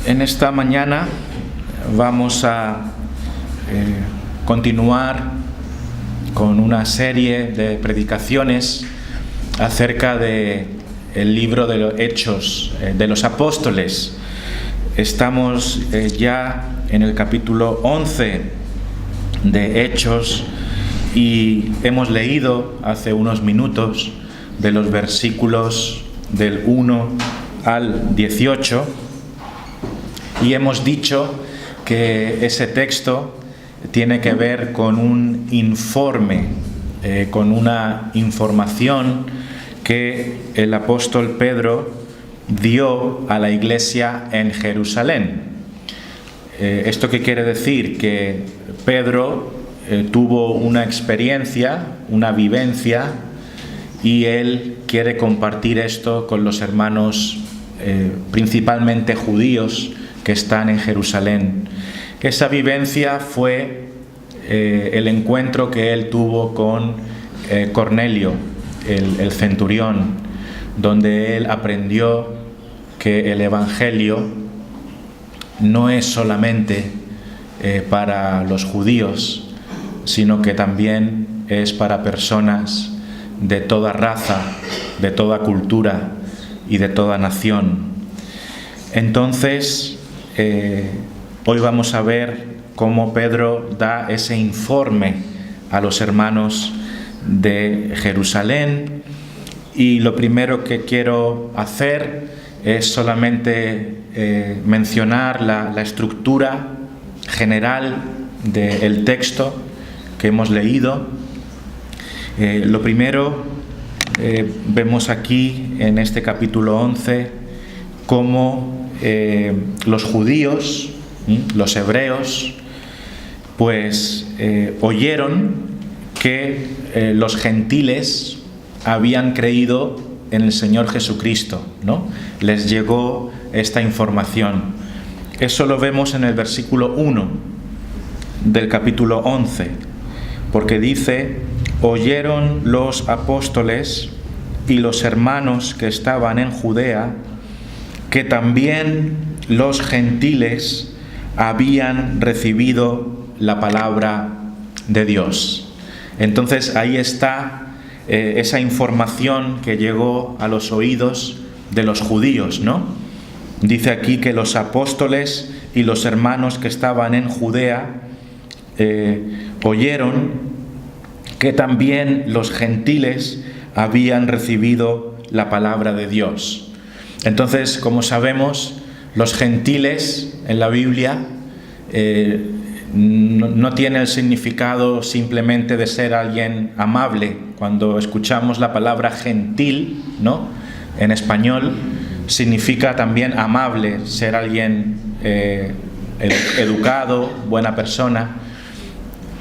En esta mañana vamos a continuar con una serie de predicaciones acerca del libro de los Hechos de los Apóstoles. Estamos ya en el capítulo 11 de Hechos y hemos leído hace unos minutos de los versículos del 1 al 18 y hemos dicho que ese texto tiene que ver con un informe, con una información que el apóstol Pedro dio a la iglesia en Jerusalén. ¿Esto qué quiere decir? Que Pedro tuvo una experiencia, una vivencia, y él quiere compartir esto con los hermanos principalmente judíos que están en Jerusalén. Esa vivencia fue el encuentro que él tuvo con Cornelio, el centurión, donde él aprendió que el Evangelio no es solamente para los judíos, sino que también es para personas de toda raza, de toda cultura y de toda nación. Entonces, hoy vamos a ver cómo Pedro da ese informe a los hermanos de Jerusalén, y lo primero que quiero hacer es solamente mencionar la estructura general del texto que hemos leído. Lo primero, vemos aquí en este capítulo 11 cómo los judíos, los hebreos, pues oyeron que los gentiles habían creído en el Señor Jesucristo, ¿no? Les llegó esta información. Eso lo vemos en el versículo 1 del capítulo 11, porque dice: oyeron los apóstoles y los hermanos que estaban en Judea que también los gentiles habían recibido la palabra de Dios. Entonces ahí está esa información que llegó a los oídos de los judíos, ¿no? Dice aquí que los apóstoles y los hermanos que estaban en Judea oyeron que también los gentiles habían recibido la palabra de Dios. Entonces, como sabemos, los gentiles en la Biblia no tiene el significado simplemente de ser alguien amable. Cuando escuchamos la palabra gentil, ¿no?, en español, significa también amable, ser alguien educado, buena persona.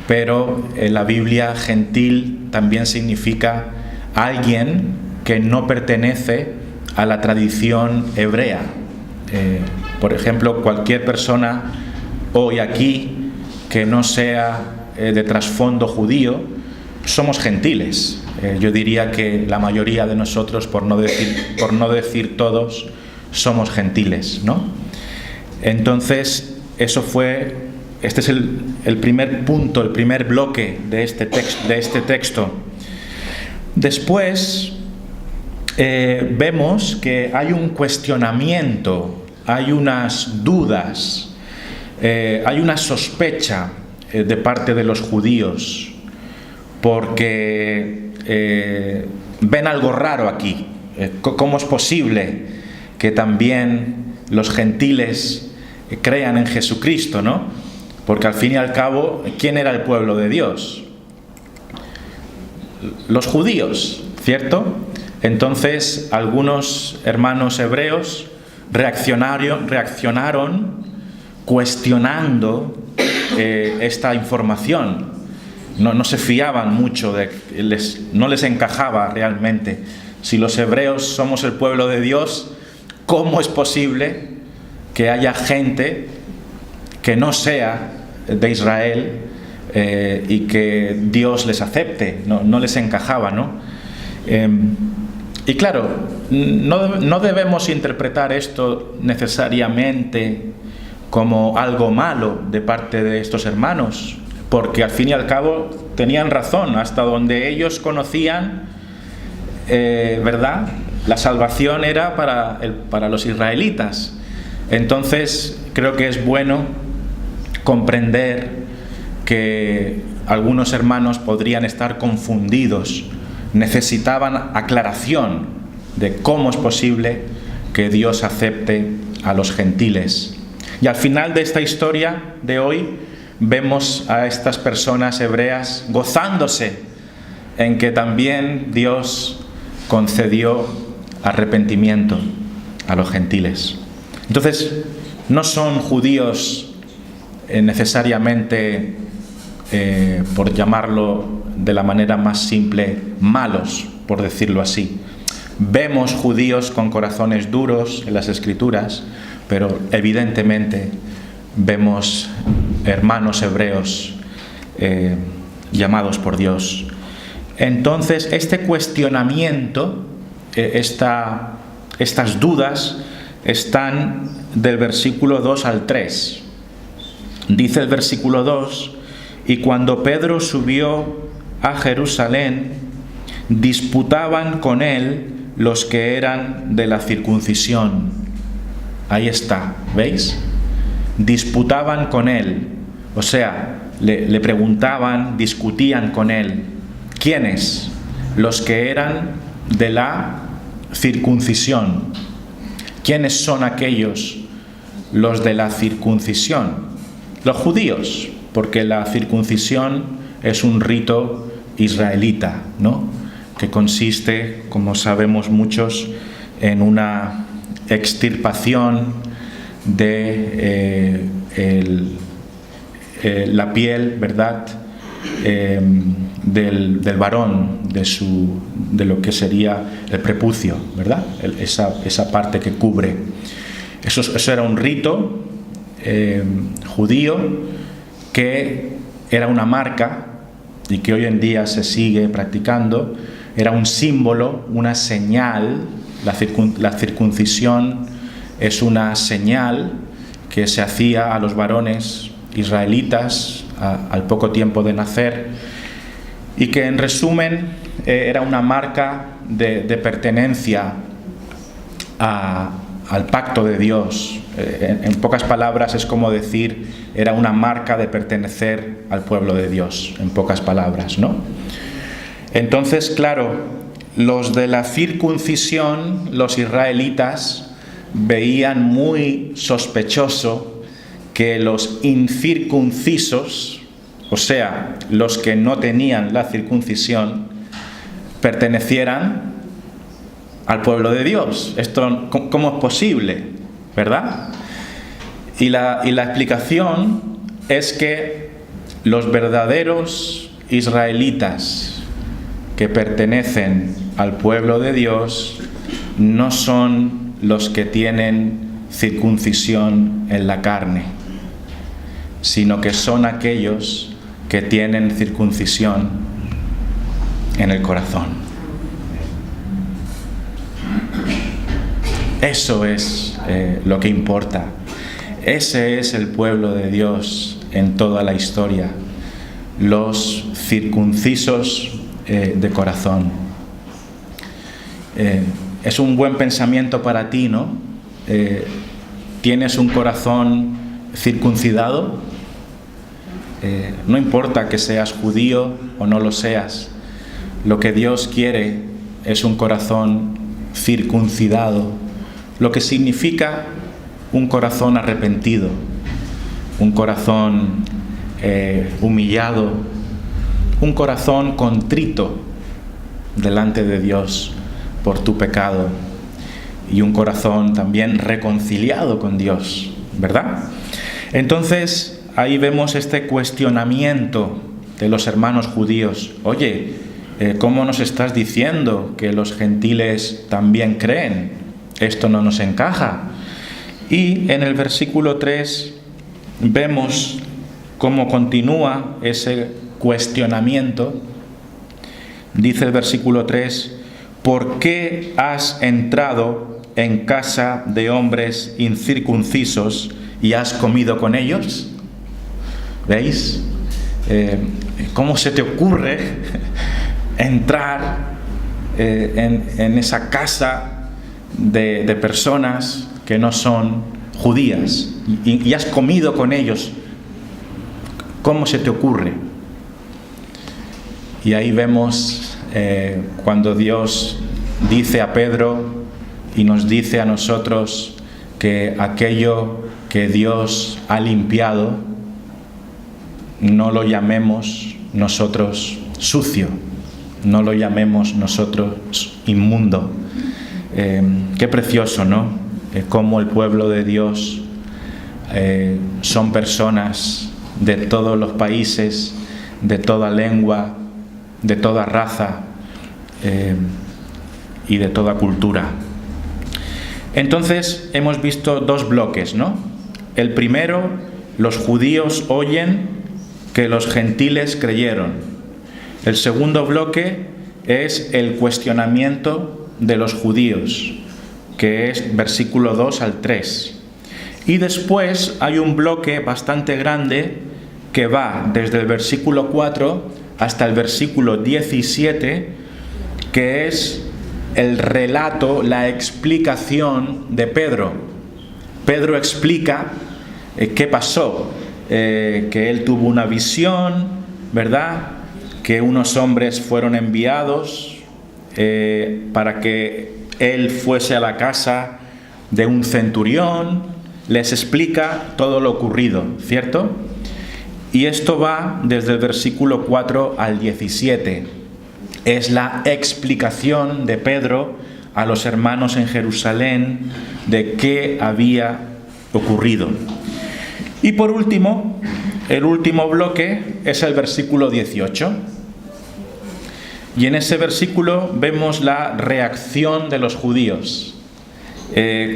Pero en la Biblia, gentil también significa alguien que no pertenece a la tradición hebrea. Por ejemplo, cualquier persona hoy aquí que no sea de trasfondo judío, somos gentiles. Yo diría que la mayoría de nosotros, por no decir todos, somos gentiles, ¿no? Entonces, este es el primer punto, el primer bloque de este texto. Después vemos que hay un cuestionamiento, hay unas dudas, hay una sospecha de parte de los judíos, porque ven algo raro aquí. ¿Cómo es posible que también los gentiles crean en Jesucristo, ¿no? Porque al fin y al cabo, ¿quién era el pueblo de Dios? Los judíos, ¿cierto? Entonces, algunos hermanos hebreos reaccionaron cuestionando esta información. No se fiaban mucho, no les encajaba realmente. Si los hebreos somos el pueblo de Dios, ¿cómo es posible que haya gente que no sea de Israel y que Dios les acepte? No les encajaba, ¿no? Y claro, no debemos interpretar esto necesariamente como algo malo de parte de estos hermanos, porque al fin y al cabo tenían razón, hasta donde ellos conocían, ¿verdad? La salvación era para los israelitas. Entonces creo que es bueno comprender que algunos hermanos podrían estar confundidos, necesitaban aclaración de cómo es posible que Dios acepte a los gentiles. Y al final de esta historia de hoy vemos a estas personas hebreas gozándose en que también Dios concedió arrepentimiento a los gentiles. Entonces, no son judíos necesariamente, por llamarlo de la manera más simple, malos, por decirlo así. Vemos judíos con corazones duros en las Escrituras, pero evidentemente vemos hermanos hebreos llamados por Dios. Entonces, este cuestionamiento, estas dudas, están del versículo 2 al 3. Dice el versículo 2: y cuando Pedro subió a Jerusalén, disputaban con él los que eran de la circuncisión. Ahí está, ¿veis? Disputaban con él, o sea, le preguntaban, discutían con él. ¿Quiénes? Los que eran de la circuncisión. ¿Quiénes son aquellos? Los de la circuncisión. Los judíos, porque la circuncisión es un rito israelita, ¿no? Que consiste, como sabemos muchos, en una extirpación de la piel, ¿verdad?, del varón, de lo que sería el prepucio, ¿verdad?, esa parte que cubre. Eso era un rito judío que era una marca y que hoy en día se sigue practicando. Era un símbolo, una señal. La circuncisión es una señal que se hacía a los varones israelitas al poco tiempo de nacer, y que en resumen era una marca de pertenencia al pacto de Dios. En pocas palabras es como decir, era una marca de pertenecer al pueblo de Dios, en pocas palabras, ¿no? Entonces, claro, los de la circuncisión, los israelitas, veían muy sospechoso que los incircuncisos, o sea, los que no tenían la circuncisión, pertenecieran al pueblo de Dios. Esto, ¿cómo es posible? ¿Verdad? Y la explicación es que los verdaderos israelitas que pertenecen al pueblo de Dios no son los que tienen circuncisión en la carne, sino que son aquellos que tienen circuncisión en el corazón. Eso es lo que importa. Ese es el pueblo de Dios en toda la historia, los circuncisos de corazón. Es un buen pensamiento para ti, ¿no? ¿Tienes un corazón circuncidado? No importa que seas judío o no lo seas, lo que Dios quiere es un corazón circuncidado, lo que significa un corazón arrepentido, un corazón humillado, un corazón contrito delante de Dios por tu pecado, y un corazón también reconciliado con Dios, ¿verdad? Entonces, ahí vemos este cuestionamiento de los hermanos judíos. Oye, ¿cómo nos estás diciendo que los gentiles también creen? Esto no nos encaja. Y en el versículo 3 vemos cómo continúa ese cuestionamiento. Dice el versículo 3: ¿por qué has entrado en casa de hombres incircuncisos y has comido con ellos? ¿Veis? ¿Cómo se te ocurre entrar en esa casa de personas que no son judías y has comido con ellos? ¿Cómo se te ocurre? Y ahí vemos cuando Dios dice a Pedro y nos dice a nosotros que aquello que Dios ha limpiado no lo llamemos nosotros sucio, no lo llamemos nosotros inmundo. Qué precioso, ¿no? Cómo el pueblo de Dios son personas de todos los países, de toda lengua, de toda raza y de toda cultura. Entonces hemos visto dos bloques, ¿no? El primero, los judíos oyen que los gentiles creyeron. El segundo bloque es el cuestionamiento de los judíos, que es versículo 2 al 3. Y después hay un bloque bastante grande que va desde el versículo 4 hasta el versículo 17, que es el relato, la explicación de Pedro. Pedro explica qué pasó, que él tuvo una visión, ¿verdad? Que unos hombres fueron enviados para que él fuese a la casa de un centurión, les explica todo lo ocurrido, ¿cierto? Y esto va desde el versículo 4 al 17. Es la explicación de Pedro a los hermanos en Jerusalén de qué había ocurrido. Y por último, el último bloque es el versículo 18. Y en ese versículo vemos la reacción de los judíos.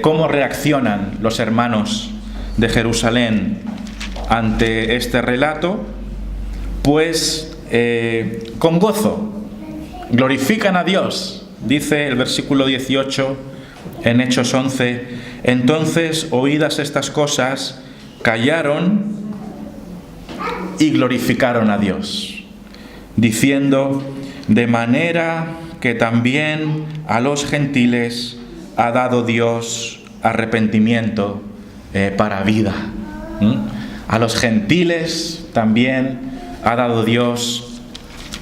¿Cómo reaccionan los hermanos de Jerusalén ante este relato? Pues con gozo, glorifican a Dios. Dice el versículo 18 en Hechos 11, entonces, oídas estas cosas, callaron y glorificaron a Dios, diciendo, de manera que también a los gentiles ha dado Dios arrepentimiento para vida. A los gentiles también ha dado Dios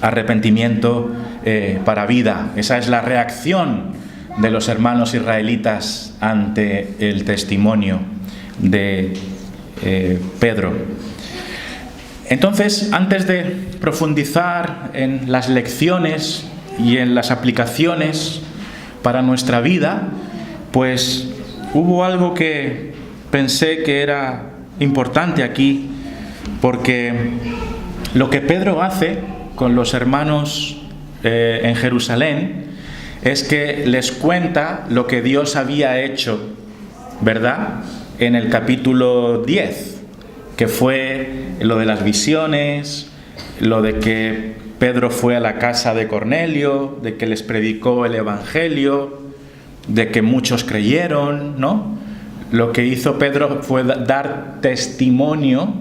arrepentimiento para vida. Esa es la reacción de los hermanos israelitas ante el testimonio de Pedro. Entonces, antes de profundizar en las lecciones y en las aplicaciones para nuestra vida, pues hubo algo que pensé que era importante aquí, porque lo que Pedro hace con los hermanos en Jerusalén es que les cuenta lo que Dios había hecho, ¿verdad? En el capítulo 10, que fue lo de las visiones, lo de que Pedro fue a la casa de Cornelio, de que les predicó el Evangelio, de que muchos creyeron, ¿no? Lo que hizo Pedro fue dar testimonio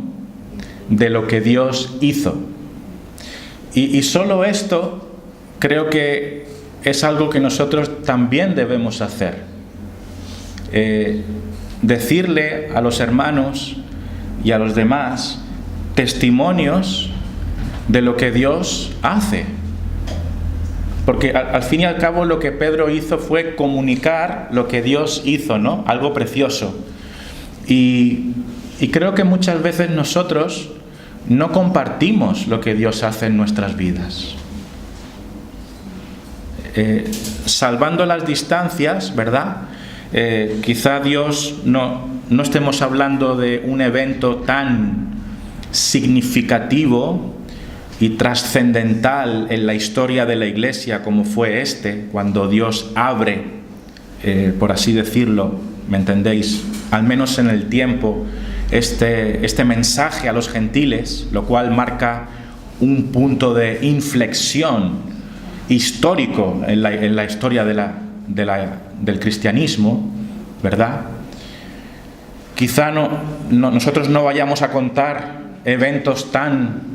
de lo que Dios hizo. Y solo esto creo que es algo que nosotros también debemos hacer. Decirle a los hermanos y a los demás testimonios de lo que Dios hace. Porque al fin y al cabo lo que Pedro hizo fue comunicar lo que Dios hizo, ¿no? Algo precioso. Y creo que muchas veces nosotros no compartimos lo que Dios hace en nuestras vidas. Salvando las distancias, ¿verdad? Quizá Dios no estemos hablando de un evento tan significativo y trascendental en la historia de la Iglesia como fue cuando Dios abre, por así decirlo, ¿me entendéis? Al menos en el tiempo, este mensaje a los gentiles, lo cual marca un punto de inflexión histórico en la historia del cristianismo, ¿verdad? Quizá nosotros no vayamos a contar eventos tan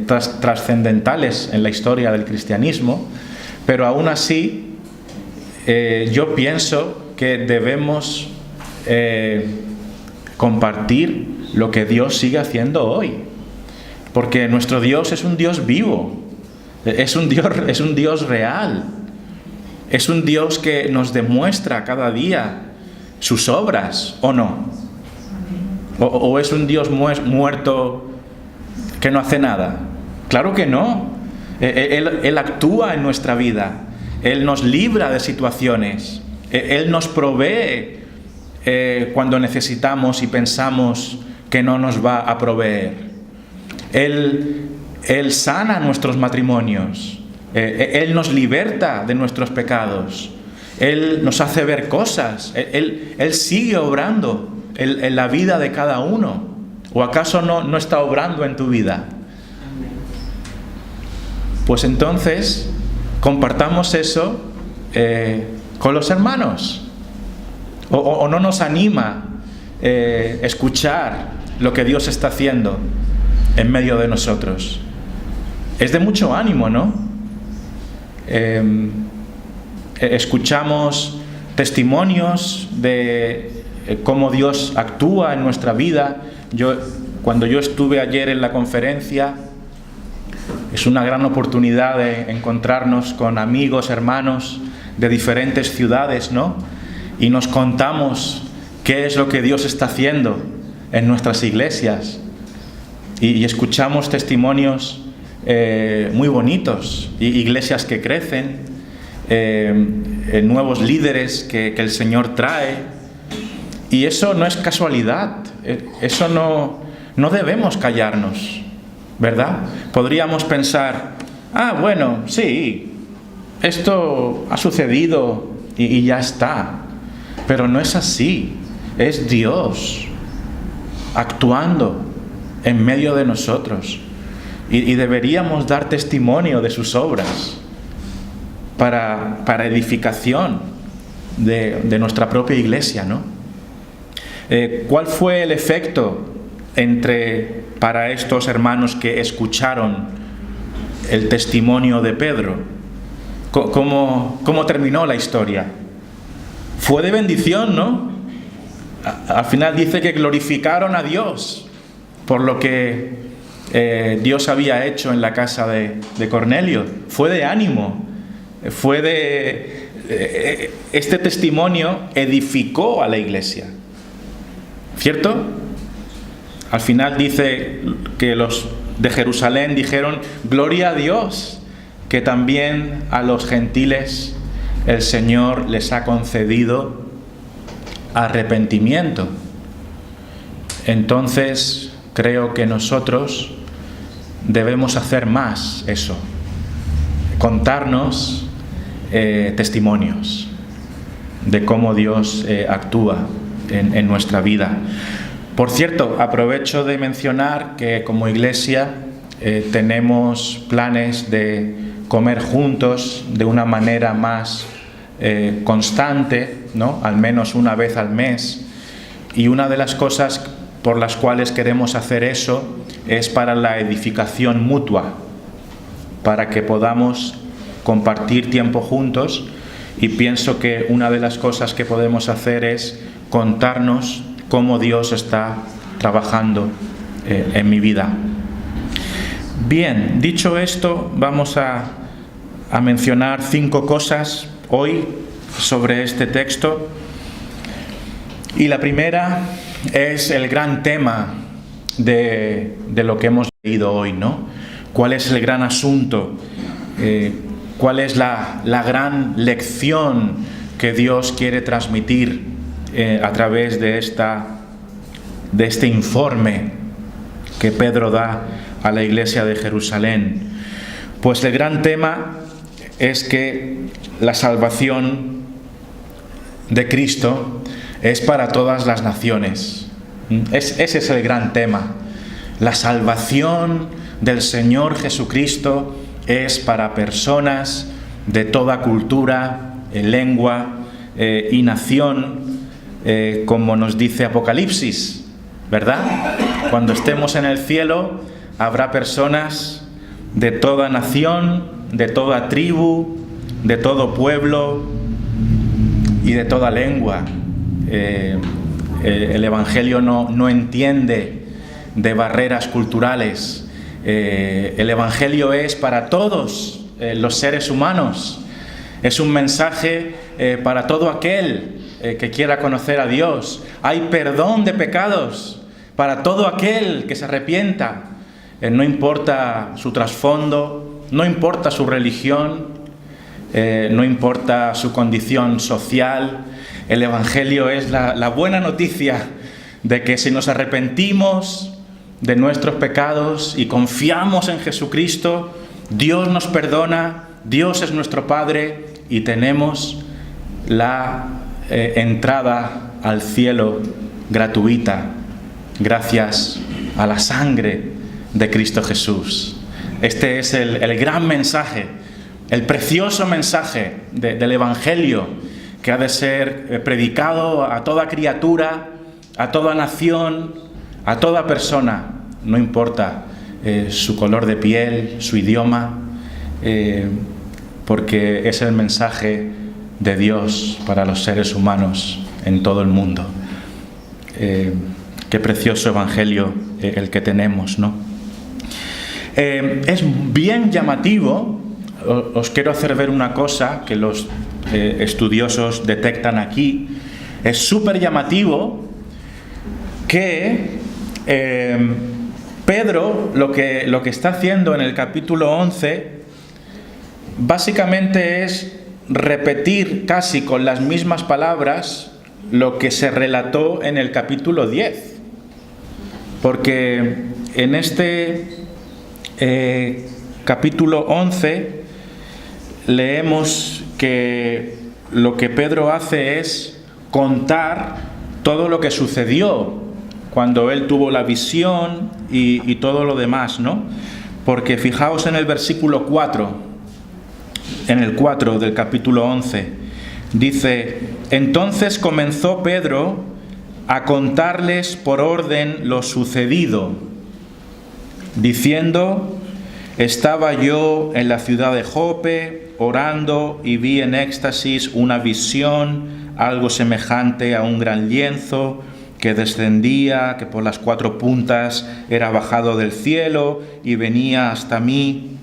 trascendentales en la historia del cristianismo, pero aún así yo pienso que debemos compartir lo que Dios sigue haciendo hoy, porque nuestro Dios es un Dios vivo, es un Dios real, es un Dios que nos demuestra cada día sus obras, ¿o no? ¿O es un Dios muerto que no hace nada? Claro que no. Él actúa en nuestra vida. Él nos libra de situaciones. Él nos provee cuando necesitamos y pensamos que no nos va a proveer. Él sana nuestros matrimonios. Él nos liberta de nuestros pecados. Él nos hace ver cosas. Él sigue obrando en la vida de cada uno. ¿O acaso no está obrando en tu vida? Pues entonces compartamos eso con los hermanos. ¿O no nos anima escuchar lo que Dios está haciendo en medio de nosotros? Es de mucho ánimo, ¿no? Escuchamos testimonios de cómo Dios actúa en nuestra vida. Cuando yo estuve ayer en la conferencia, es una gran oportunidad de encontrarnos con amigos, hermanos de diferentes ciudades, ¿no? Y nos contamos qué es lo que Dios está haciendo en nuestras iglesias. Y escuchamos testimonios muy bonitos, iglesias que crecen, nuevos líderes que el Señor trae. Y eso no es casualidad, eso no debemos callarnos, ¿verdad? Podríamos pensar, bueno, sí, esto ha sucedido y ya está. Pero no es así, es Dios actuando en medio de nosotros. Y deberíamos dar testimonio de sus obras para edificación de nuestra propia iglesia, ¿no? ¿Cuál fue el efecto para estos hermanos que escucharon el testimonio de Pedro? ¿Cómo terminó la historia? Fue de bendición, ¿no? Al final dice que glorificaron a Dios por lo que Dios había hecho en la casa de Cornelio. Fue de ánimo, este testimonio edificó a la iglesia, ¿cierto? Al final dice que los de Jerusalén dijeron: gloria a Dios, que también a los gentiles el Señor les ha concedido arrepentimiento. Entonces creo que nosotros debemos hacer más eso, contarnos testimonios de cómo Dios actúa en nuestra vida. Por cierto, aprovecho de mencionar que como iglesia tenemos planes de comer juntos de una manera más constante, ¿no? Al menos una vez al mes. Y una de las cosas por las cuales queremos hacer eso es para la edificación mutua, para que podamos compartir tiempo juntos. Y pienso que una de las cosas que podemos hacer es contarnos cómo Dios está trabajando en mi vida. Bien, dicho esto, vamos a mencionar 5 cosas hoy sobre este texto. Y la primera es el gran tema de lo que hemos leído hoy, ¿no? ¿Cuál es el gran asunto? ¿Cuál es la gran lección que Dios quiere transmitir a través de este informe que Pedro da a la iglesia de Jerusalén? Pues el gran tema es que la salvación de Cristo es para todas las naciones. Ese es el gran tema. La salvación del Señor Jesucristo es para personas de toda cultura, lengua y nación, como nos dice Apocalipsis, ¿verdad? Cuando estemos en el cielo habrá personas de toda nación, de toda tribu, de todo pueblo y de toda lengua. El Evangelio no entiende de barreras culturales. El Evangelio es para todos los seres humanos. Es un mensaje para todo aquel que quiera conocer a Dios. Hay perdón de pecados para todo aquel que se arrepienta. No importa su trasfondo, no importa su religión, no importa su condición social. El Evangelio es la buena noticia de que si nos arrepentimos de nuestros pecados y confiamos en Jesucristo, Dios nos perdona, Dios es nuestro Padre y tenemos la entrada al cielo gratuita gracias a la sangre de Cristo Jesús. Este es el gran mensaje, el precioso mensaje del Evangelio que ha de ser predicado a toda criatura, a toda nación, a toda persona, no importa su color de piel, su idioma, porque es el mensaje de Dios para los seres humanos en todo el mundo. Qué precioso Evangelio el que tenemos, ¿no? Es bien llamativo, os quiero hacer ver una cosa que los estudiosos detectan aquí. Es súper llamativo que Pedro lo que está haciendo en el capítulo 11 básicamente es repetir casi con las mismas palabras lo que se relató en el capítulo 10. Porque en este capítulo 11 leemos que lo que Pedro hace es contar todo lo que sucedió cuando él tuvo la visión y todo lo demás, ¿no? Porque fijaos en el versículo 4, en el 4 del capítulo 11, dice: entonces comenzó Pedro a contarles por orden lo sucedido, diciendo: estaba yo en la ciudad de Jope orando y vi en éxtasis una visión, algo semejante a un gran lienzo que descendía, que por las 4 puntas era bajado del cielo y venía hasta mí.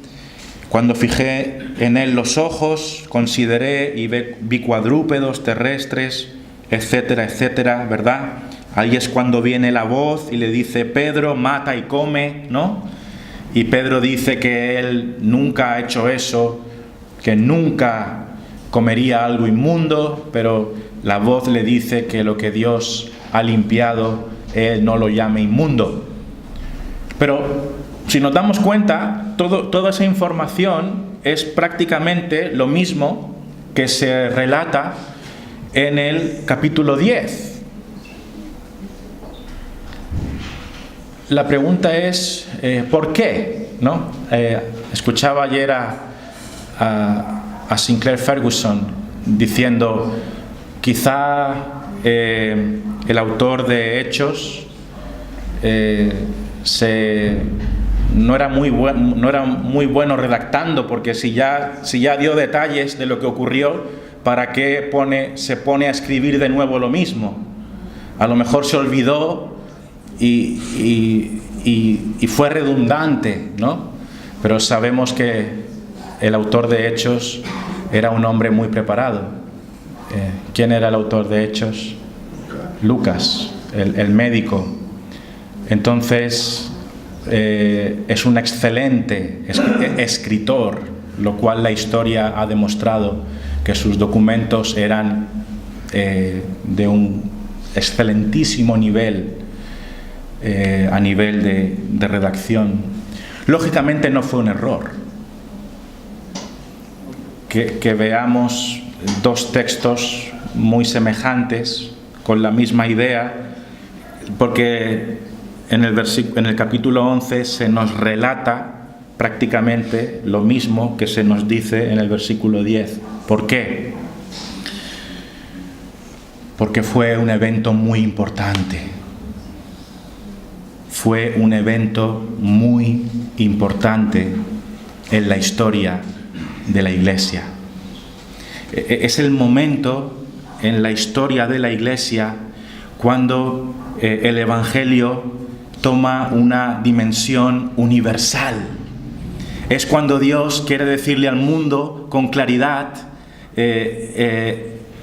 Cuando fijé en él los ojos, consideré y vi cuadrúpedos terrestres, etcétera, etcétera, ¿verdad? Ahí es cuando viene la voz y le dice: Pedro, mata y come, ¿no? Y Pedro dice que él nunca ha hecho eso, que nunca comería algo inmundo, pero la voz le dice que lo que Dios ha limpiado, él no lo llame inmundo. Pero si nos damos cuenta, toda esa información es prácticamente lo mismo que se relata en el capítulo 10. La pregunta es, ¿por qué? ¿No? Escuchaba ayer a Sinclair Ferguson diciendo, quizá el autor de Hechos no era muy bueno redactando, porque si ya dio detalles de lo que ocurrió, ¿para qué se pone a escribir de nuevo lo mismo? A lo mejor se olvidó y fue redundante, ¿no? Pero sabemos que el autor de Hechos era un hombre muy preparado. ¿Quién era el autor de Hechos? Lucas, el médico. Entonces, es un excelente escritor, lo cual la historia ha demostrado que sus documentos eran de un excelentísimo nivel, a nivel de redacción. Lógicamente no fue un error que veamos 2 textos muy semejantes con la misma idea, porque en el capítulo 11 se nos relata prácticamente lo mismo que se nos dice en el versículo 10. ¿Por qué? Porque fue un evento muy importante. Fue un evento muy importante en la historia de la Iglesia. Es el momento en la historia de la Iglesia cuando el Evangelio toma una dimensión universal. Es cuando Dios quiere decirle al mundo con claridad,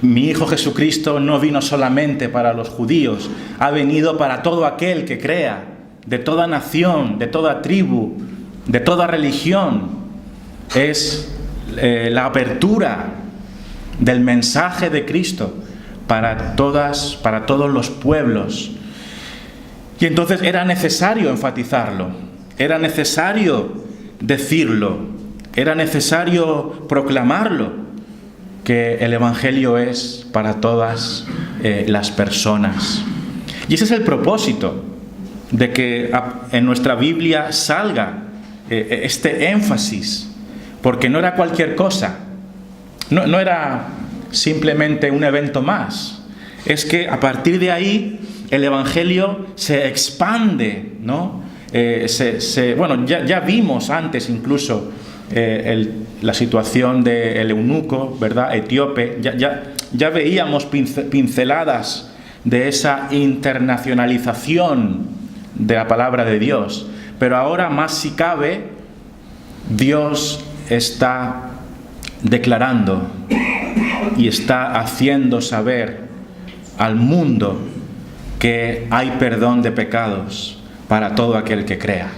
mi Hijo Jesucristo no vino solamente para los judíos, ha venido para todo aquel que crea, de toda nación, de toda tribu, de toda religión. Es la apertura del mensaje de Cristo para todos los pueblos. Y entonces era necesario enfatizarlo, era necesario decirlo, era necesario proclamarlo, que el Evangelio es para todas las personas. Y ese es el propósito de que en nuestra Biblia salga este énfasis, porque no era cualquier cosa, no era simplemente un evento más. Es que a partir de ahí el Evangelio se expande, ¿no? Bueno, ya vimos antes incluso la situación del eunuco, ¿verdad?, etíope. Ya veíamos pinceladas de esa internacionalización de la palabra de Dios. Pero ahora, más si cabe, Dios está declarando y está haciendo saber al mundo que hay perdón de pecados para todo aquel que crea.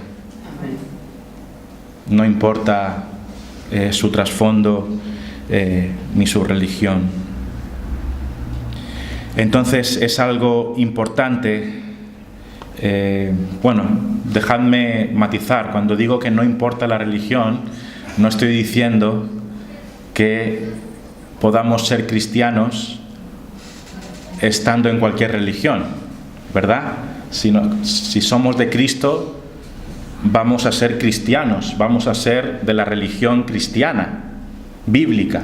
No importa su trasfondo ni su religión. Entonces es algo importante. Bueno, dejadme matizar. Cuando digo que no importa la religión, no estoy diciendo que podamos ser cristianos estando en cualquier religión, ¿verdad? Si somos de Cristo, vamos a ser cristianos, vamos a ser de la religión cristiana, bíblica.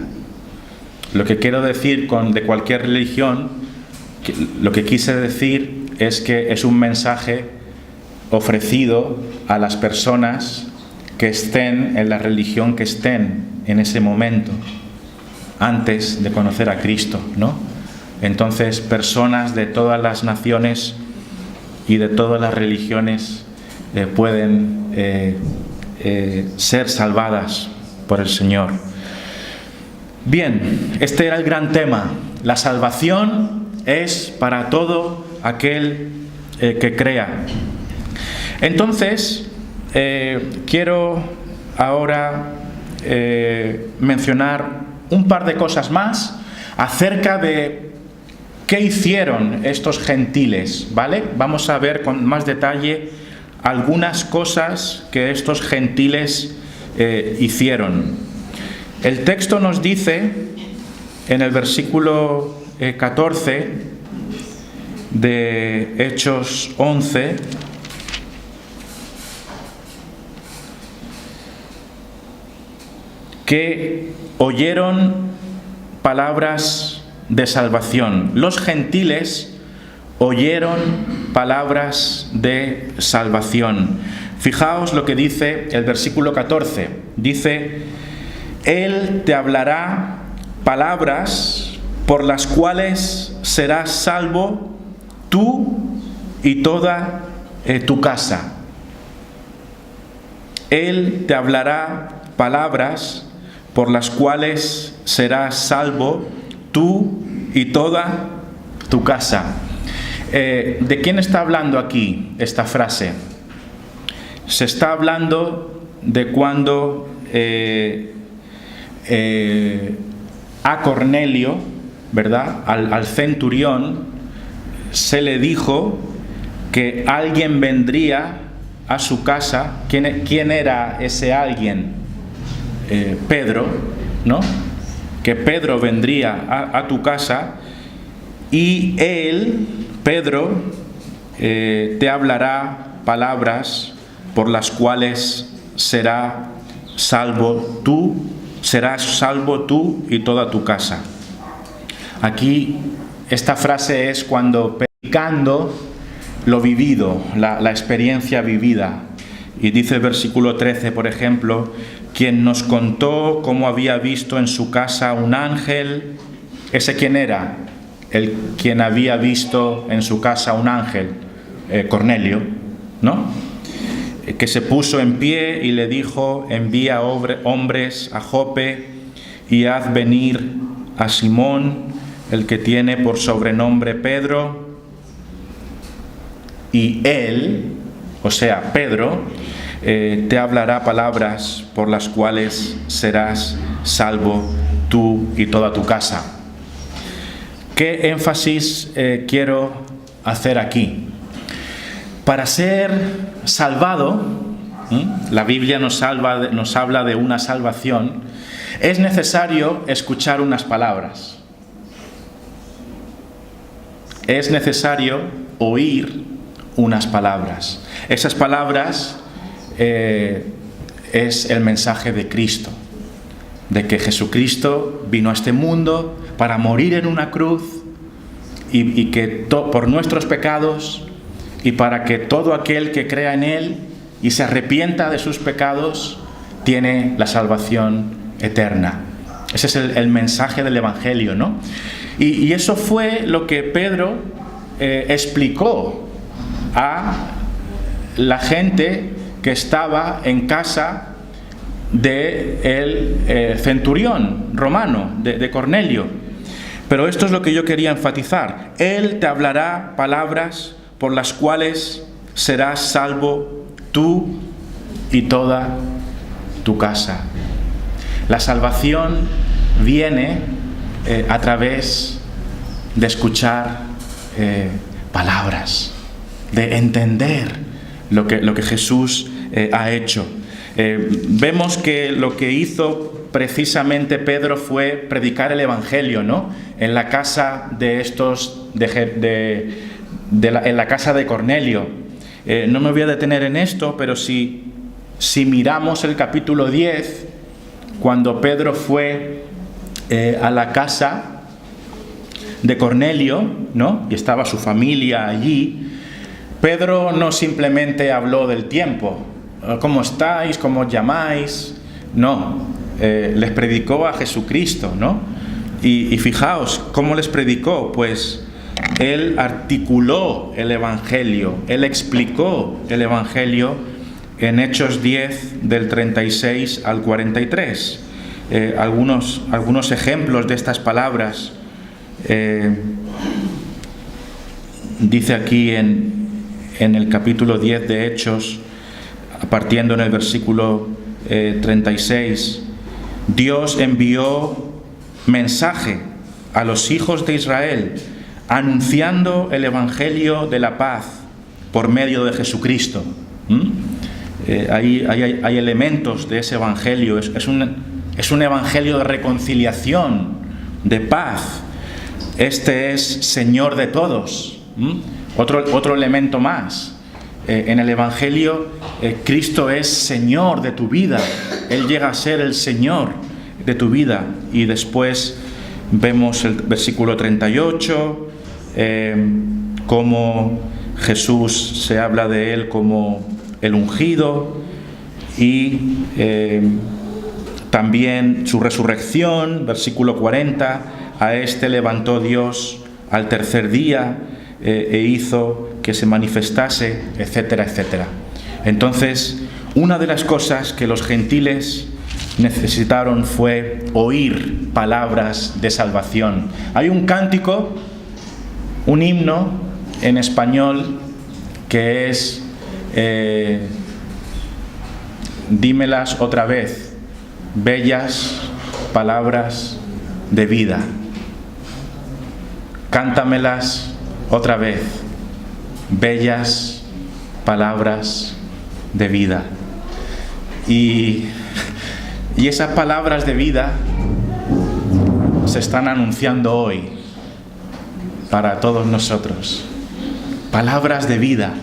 Lo que quiero decir de cualquier religión, lo que quise decir es que es un mensaje ofrecido a las personas que estén en la religión que estén en ese momento, antes de conocer a Cristo, ¿no? Entonces, personas de todas las naciones y de todas las religiones pueden ser salvadas por el Señor. Bien, este era el gran tema. La salvación es para todo aquel que crea. Entonces, quiero ahora mencionar un par de cosas más acerca de qué hicieron estos gentiles, ¿vale? Vamos a ver con más detalle algunas cosas que estos gentiles hicieron. El texto nos dice en el versículo 14 de Hechos 11, que oyeron palabras de salvación. Los gentiles oyeron palabras de salvación. Fijaos lo que dice el versículo 14. Dice: Él te hablará palabras por las cuales serás salvo tú y toda tu casa. Él te hablará palabras por las cuales serás salvo tú y toda tu casa. ¿De quién está hablando aquí esta frase? Se está hablando de cuando a Cornelio, ¿verdad?, al centurión, se le dijo que alguien vendría a su casa. ¿Quién era ese alguien? Pedro, ¿no? Que Pedro vendría a tu casa y él, Pedro, te hablará palabras por las cuales serás salvo tú y toda tu casa. Aquí esta frase es cuando predicando lo vivido, la experiencia vivida. Y dice el versículo 13, por ejemplo, quien nos contó cómo había visto en su casa un ángel. ¿Ese quién era? Quien había visto en su casa un ángel, Cornelio, ¿no? Que se puso en pie y le dijo: envía hombres a Jope y haz venir a Simón, el que tiene por sobrenombre Pedro, y él, o sea, Pedro, te hablará palabras por las cuales serás salvo tú y toda tu casa. ¿Qué énfasis quiero hacer aquí? Para ser salvado, la Biblia nos habla de una salvación, es necesario escuchar unas palabras. Es necesario oír unas palabras. Esas palabras es el mensaje de Cristo, de que Jesucristo vino a este mundo para morir en una cruz y que por nuestros pecados, y para que todo aquel que crea en Él y se arrepienta de sus pecados tiene la salvación eterna. Ese es el mensaje del Evangelio, ¿no? Y eso fue lo que Pedro explicó a la gente que estaba en casa del centurión romano, de Cornelio. Pero esto es lo que yo quería enfatizar. Él te hablará palabras por las cuales serás salvo tú y toda tu casa. La salvación viene a través de escuchar palabras, de entender lo que Jesús ha hecho. Vemos que lo que hizo precisamente Pedro fue predicar el Evangelio, ¿no? En la casa en la casa de Cornelio. No me voy a detener en esto, pero si miramos el capítulo 10, cuando Pedro fue a la casa de Cornelio, ¿no? Y estaba su familia allí, Pedro no simplemente habló del tiempo. ¿Cómo estáis? ¿Cómo os llamáis? No, les predicó a Jesucristo, ¿no? Y fijaos, ¿cómo les predicó? Pues él articuló el Evangelio, él explicó el Evangelio en Hechos 10, del 36 al 43. Algunos ejemplos de estas palabras. Dice aquí en el capítulo 10 de Hechos, partiendo en el versículo 36, Dios envió mensaje a los hijos de Israel, anunciando el Evangelio de la paz por medio de Jesucristo. Hay elementos de ese Evangelio. Es un Evangelio de reconciliación, de paz. Este es Señor de todos. Otro elemento más. En el Evangelio, Cristo es Señor de tu vida. Él llega a ser el Señor de tu vida. Y después vemos el versículo 38, cómo Jesús se habla de Él como el ungido, y también su resurrección, versículo 40, a este levantó Dios al tercer día e hizo que se manifestase, etcétera, etcétera. Entonces, una de las cosas que los gentiles necesitaron fue oír palabras de salvación. Hay un cántico, un himno en español que es dímelas otra vez, bellas palabras de vida. Cántamelas otra vez, bellas palabras de vida. Y esas palabras de vida se están anunciando hoy para todos nosotros. Palabras de vida.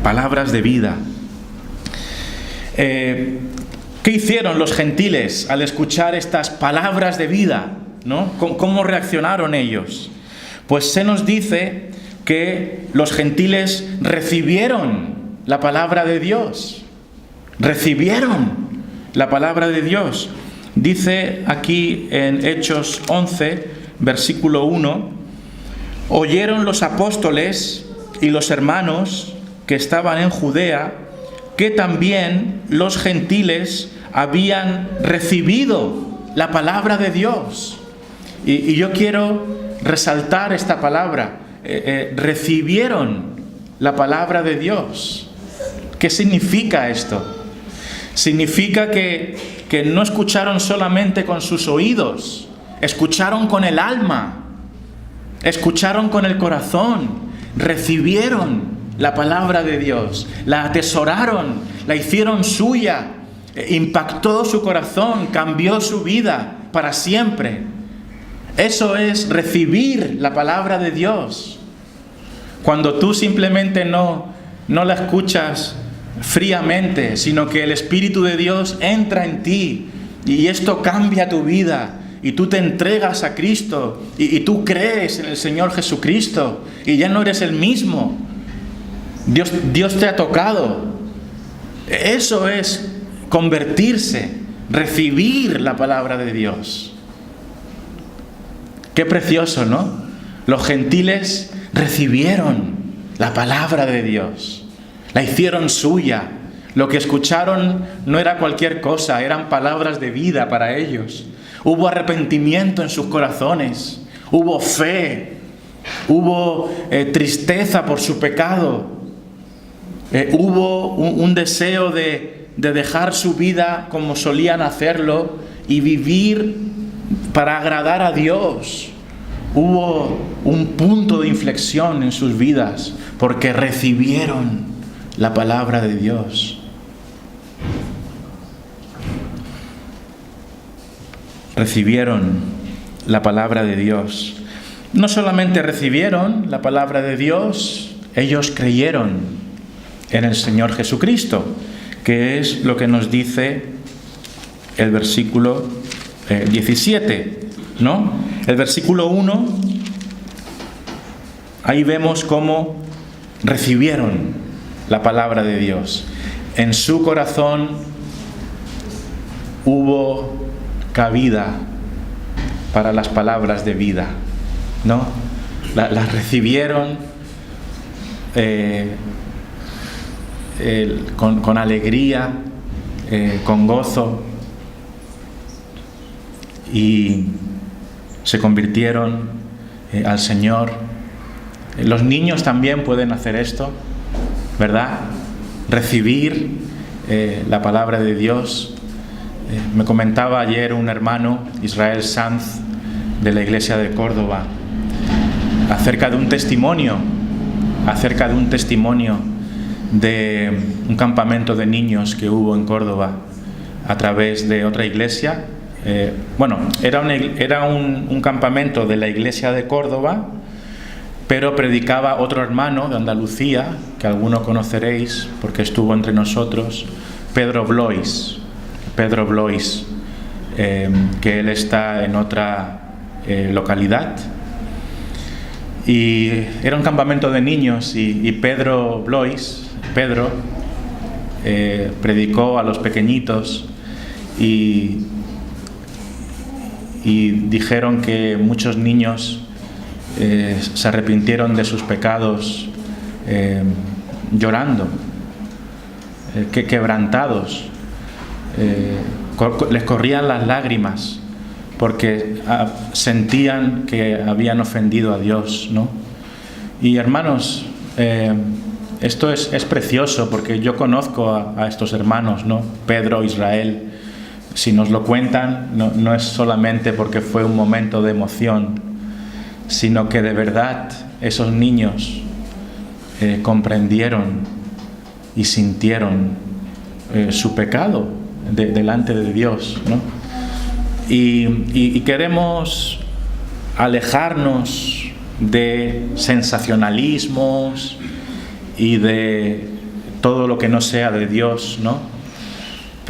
Palabras de vida. ¿Qué hicieron los gentiles al escuchar estas palabras de vida, ¿no? ¿Cómo reaccionaron ellos? Pues se nos dice que los gentiles recibieron la palabra de Dios. Recibieron la palabra de Dios. Dice aquí en Hechos 11, versículo 1, oyeron los apóstoles y los hermanos que estaban en Judea que también los gentiles habían recibido la palabra de Dios. Y yo quiero resaltar esta palabra. Recibieron la palabra de Dios. ¿Qué significa esto? Significa que no escucharon solamente con sus oídos, escucharon con el alma, escucharon con el corazón, recibieron la palabra de Dios, la atesoraron, la hicieron suya, impactó su corazón, cambió su vida para siempre. Eso es recibir la palabra de Dios. Cuando tú simplemente no la escuchas fríamente, sino que el Espíritu de Dios entra en ti y esto cambia tu vida y tú te entregas a Cristo y tú crees en el Señor Jesucristo y ya no eres el mismo. Dios te ha tocado. Eso es convertirse, recibir la palabra de Dios. Qué precioso, ¿no? Los gentiles recibieron la palabra de Dios, la hicieron suya. Lo que escucharon no era cualquier cosa, eran palabras de vida para ellos. Hubo arrepentimiento en sus corazones, hubo fe, hubo tristeza por su pecado. Hubo un deseo de dejar su vida como solían hacerlo y vivir para agradar a Dios. Hubo un punto de inflexión en sus vidas porque recibieron la palabra de Dios. Recibieron la palabra de Dios. No solamente recibieron la palabra de Dios, ellos creyeron en el Señor Jesucristo, que es lo que nos dice el versículo 17, ¿no? El versículo 1, ahí vemos cómo recibieron la palabra de Dios. En su corazón hubo cabida para las palabras de vida, ¿no? Las recibieron con alegría, con gozo, y se convirtieron al Señor. Los niños también pueden hacer esto, ¿verdad? Recibir la palabra de Dios. Me comentaba ayer un hermano, Israel Sanz, de la iglesia de Córdoba, acerca de un testimonio de un campamento de niños que hubo en Córdoba a través de otra iglesia. Era un campamento de la iglesia de Córdoba, pero predicaba otro hermano de Andalucía, que alguno conoceréis porque estuvo entre nosotros, Pedro Blois, que él está en otra localidad. Y era un campamento de niños y Pedro predicó a los pequeñitos y dijeron que muchos niños se arrepintieron de sus pecados llorando, quebrantados, les corrían las lágrimas porque sentían que habían ofendido a Dios, ¿no? Y hermanos, esto es precioso porque yo conozco a estos hermanos, ¿no? Pedro, Israel. Si nos lo cuentan, no es solamente porque fue un momento de emoción, sino que de verdad esos niños comprendieron y sintieron su pecado delante de Dios, ¿no? Y queremos alejarnos de sensacionalismos y de todo lo que no sea de Dios, ¿no?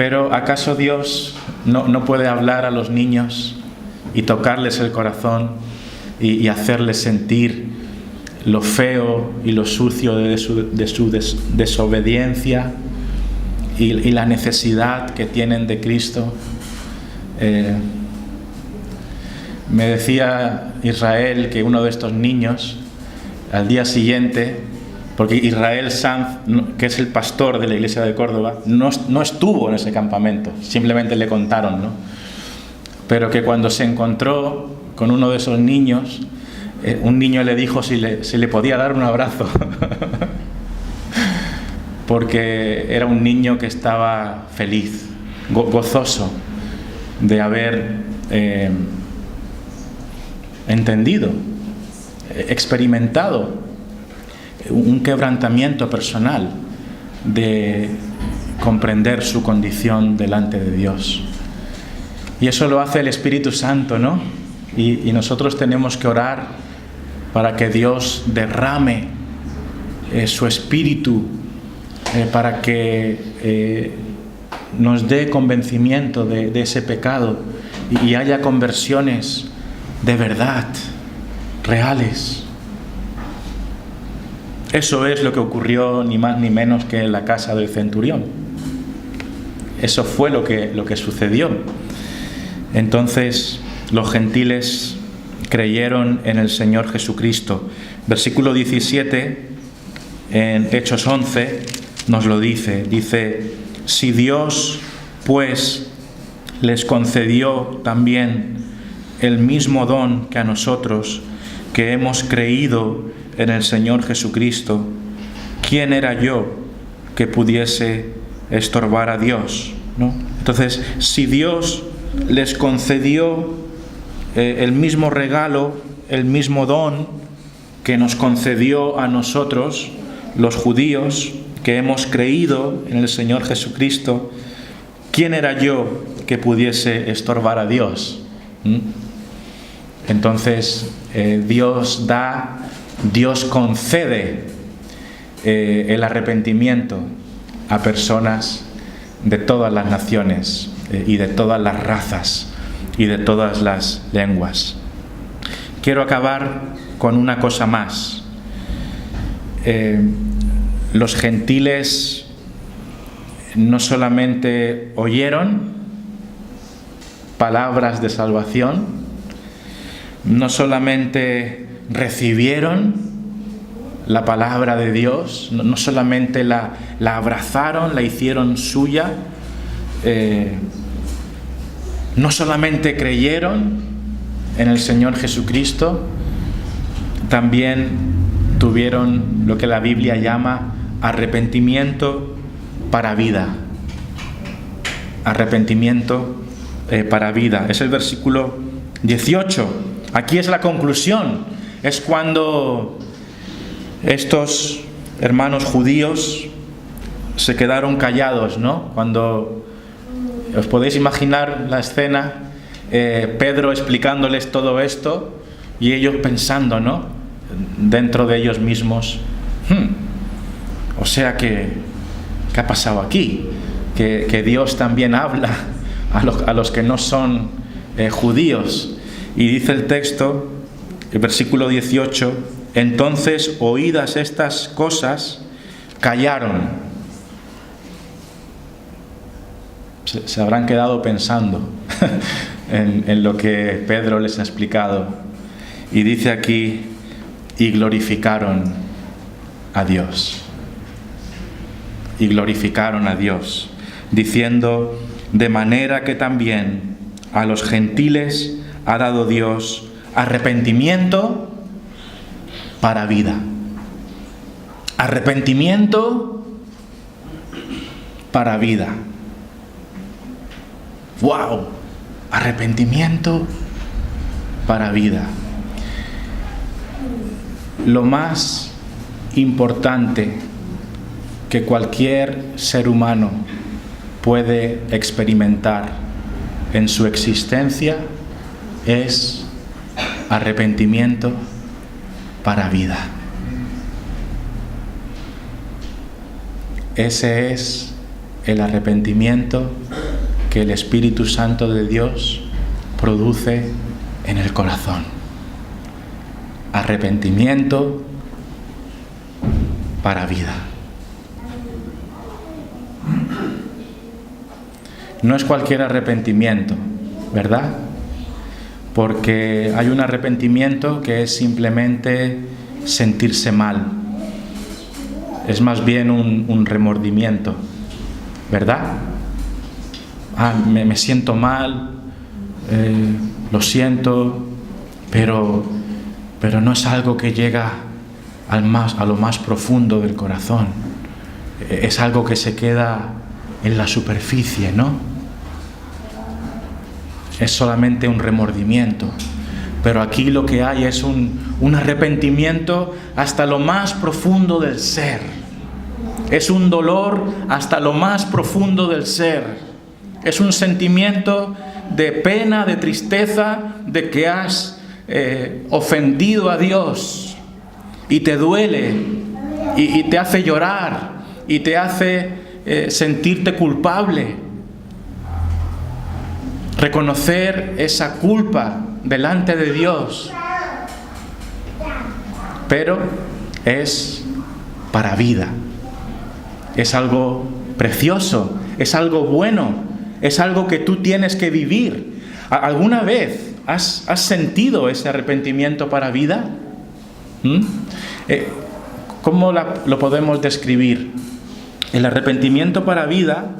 Pero ¿acaso Dios no puede hablar a los niños y tocarles el corazón y hacerles sentir lo feo y lo sucio de su desobediencia y la necesidad que tienen de Cristo? Me decía Israel que uno de estos niños, al día siguiente, porque Israel Sanz, que es el pastor de la iglesia de Córdoba, no estuvo en ese campamento, simplemente le contaron, ¿no? Pero que cuando se encontró con uno de esos niños, un niño le dijo si le podía dar un abrazo, porque era un niño que estaba feliz, gozoso de haber entendido, experimentado un quebrantamiento personal de comprender su condición delante de Dios. Y eso lo hace el Espíritu Santo, ¿no? Y nosotros tenemos que orar para que Dios derrame su Espíritu, para que nos dé convencimiento de ese pecado y haya conversiones de verdad, reales. Eso es lo que ocurrió ni más ni menos que en la casa del centurión. Eso fue lo que sucedió. Entonces los gentiles creyeron en el Señor Jesucristo. Versículo 17 en Hechos 11 nos lo dice. Dice: si Dios pues les concedió también el mismo don que a nosotros, que hemos creído en el Señor Jesucristo, ¿quién era yo que pudiese estorbar a Dios? ¿No? Entonces, si Dios les concedió el mismo regalo, el mismo don que nos concedió a nosotros, los judíos, que hemos creído en el Señor Jesucristo, ¿quién era yo que pudiese estorbar a Dios? Entonces, Dios concede el arrepentimiento a personas de todas las naciones y de todas las razas y de todas las lenguas. Quiero acabar con una cosa más. Los gentiles no solamente oyeron palabras de salvación, no solamente recibieron la palabra de Dios, no solamente la abrazaron, la hicieron suya, no solamente creyeron en el Señor Jesucristo, también tuvieron lo que la Biblia llama arrepentimiento para vida. Arrepentimiento para vida. Es el versículo 18. Aquí es la conclusión. Es cuando estos hermanos judíos se quedaron callados, ¿no? Cuando os podéis imaginar la escena, Pedro explicándoles todo esto y ellos pensando, ¿no? Dentro de ellos mismos, o sea que, ¿qué ha pasado aquí? Que Dios también habla a los que no son judíos. Y dice el texto, el versículo 18, entonces, oídas estas cosas, callaron. Se habrán quedado pensando en lo que Pedro les ha explicado. Y dice aquí, y glorificaron a Dios. Y glorificaron a Dios, diciendo, de manera que también a los gentiles ha dado Dios arrepentimiento para vida. Arrepentimiento para vida. ¡Wow! Arrepentimiento para vida. Lo más importante que cualquier ser humano puede experimentar en su existencia es arrepentimiento para vida. Ese es el arrepentimiento que el Espíritu Santo de Dios produce en el corazón. Arrepentimiento para vida. No es cualquier arrepentimiento, ¿verdad? Porque hay un arrepentimiento que es simplemente sentirse mal. Es más bien un remordimiento, ¿verdad? Me siento mal, lo siento, pero no es algo que llega a lo más profundo del corazón. Es algo que se queda en la superficie, ¿no? Es solamente un remordimiento. Pero aquí lo que hay es un arrepentimiento hasta lo más profundo del ser. Es un dolor hasta lo más profundo del ser. Es un sentimiento de pena, de tristeza, de que has ofendido a Dios y te duele y te hace llorar y te hace sentirte culpable. Reconocer esa culpa delante de Dios. Pero es para vida. Es algo precioso, es algo bueno, es algo que tú tienes que vivir. ¿Alguna vez has sentido ese arrepentimiento para vida? ¿Cómo lo podemos describir? El arrepentimiento para vida,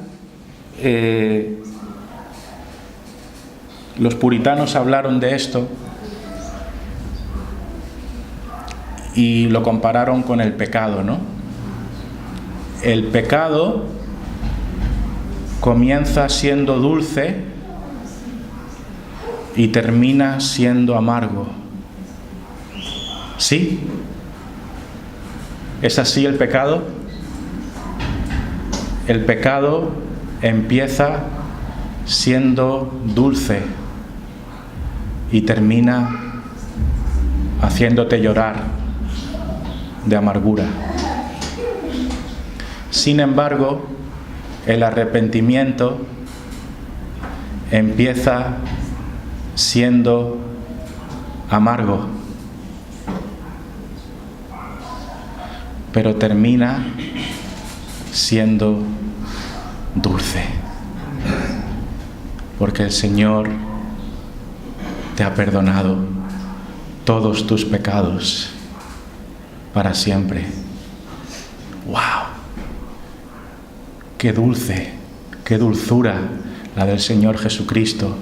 los puritanos hablaron de esto y lo compararon con el pecado, ¿no? El pecado comienza siendo dulce y termina siendo amargo. ¿Sí? ¿Es así el pecado? El pecado empieza siendo dulce y termina haciéndote llorar de amargura. Sin embargo, el arrepentimiento empieza siendo amargo, pero termina siendo dulce, porque el Señor te ha perdonado todos tus pecados para siempre. ¡Wow! ¡Qué dulce, qué dulzura la del Señor Jesucristo,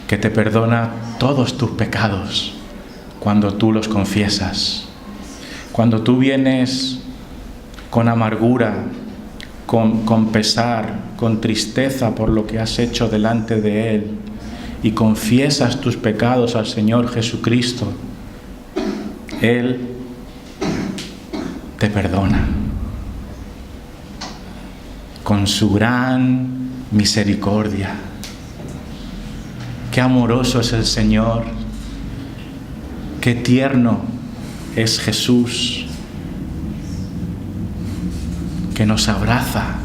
que te perdona todos tus pecados cuando tú los confiesas! Cuando tú vienes con amargura, con pesar, con tristeza por lo que has hecho delante de Él y confiesas tus pecados al Señor Jesucristo, Él te perdona con su gran misericordia. Qué amoroso es el Señor, qué tierno es Jesús, que nos abraza,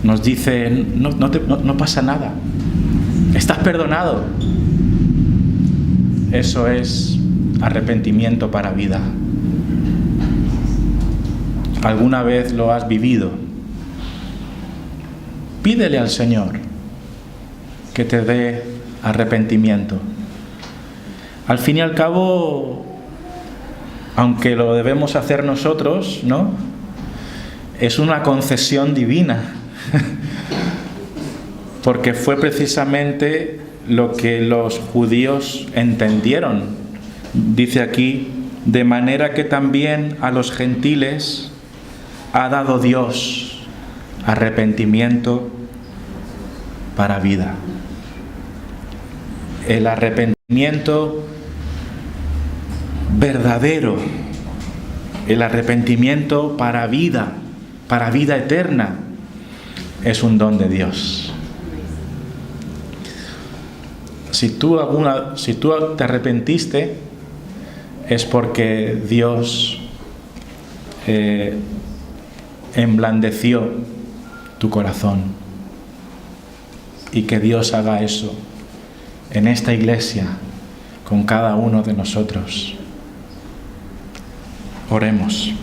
nos dice, no pasa nada, estás perdonado. Eso es arrepentimiento para vida. ¿Alguna vez lo has vivido? Pídele al Señor que te dé arrepentimiento. Al fin y al cabo, aunque lo debemos hacer nosotros, ¿no?, es una concesión divina, porque fue precisamente lo que los judíos entendieron. Dice aquí, de manera que también a los gentiles ha dado Dios arrepentimiento para vida. El arrepentimiento verdadero, el arrepentimiento para vida eterna, es un don de Dios. Si tú te arrepentiste, es porque Dios emblandeció tu corazón. Y que Dios haga eso en esta iglesia con cada uno de nosotros. Oremos.